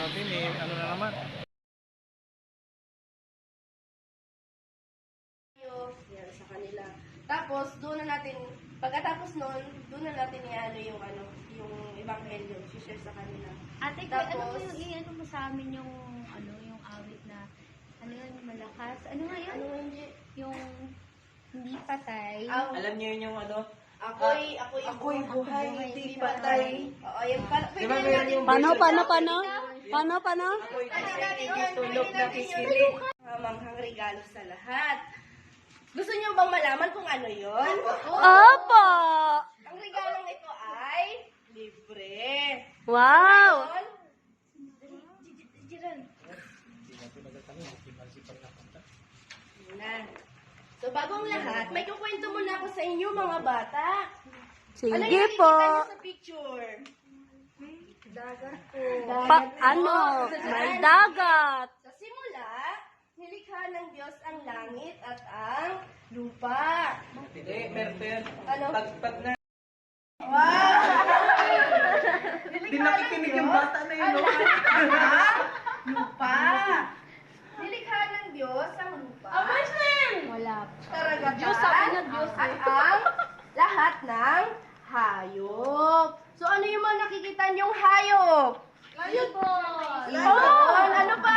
natin eh, ano na naman. Yan, sa kanila. Tapos, doon na natin, pagkatapos nun, doon na natin yung ebanghelyo, share sa kanila. Ate, Tapos, ano mo ano mo sa amin yung, yung awit na, malakas? Ano nga yun? Yung hindi patay. Alam niyo yun yung ano? Ako'y buhay, hindi patay. Oo, yan pala. Di ba meron yung Paano? ako'y tulog na kikilig. Manghang regalo sa lahat. Gusto niyo bang malaman kung ano yon? Opo! Ang regalong ito ay libre. Wow! So, bagong lahat, may kukwento muna ako sa inyo, mga bata. Ano yung Sige nakikita po. niyo sa picture? Dagat po. May dagat. Sa simula, nilikha ng Diyos ang langit at ang lupa. Hindi, per. Ano? Pag na... Wow! Di nakikinig yung bata na yun. Lupa. Nilikha ng Diyos ang lupa. Wala. Karagatan. Diyos, sabi ng Diyos. At ang lahat ng hayop. So, ano yung mga nakikita niyong hayop? Ibon! Ibon. Ano pa?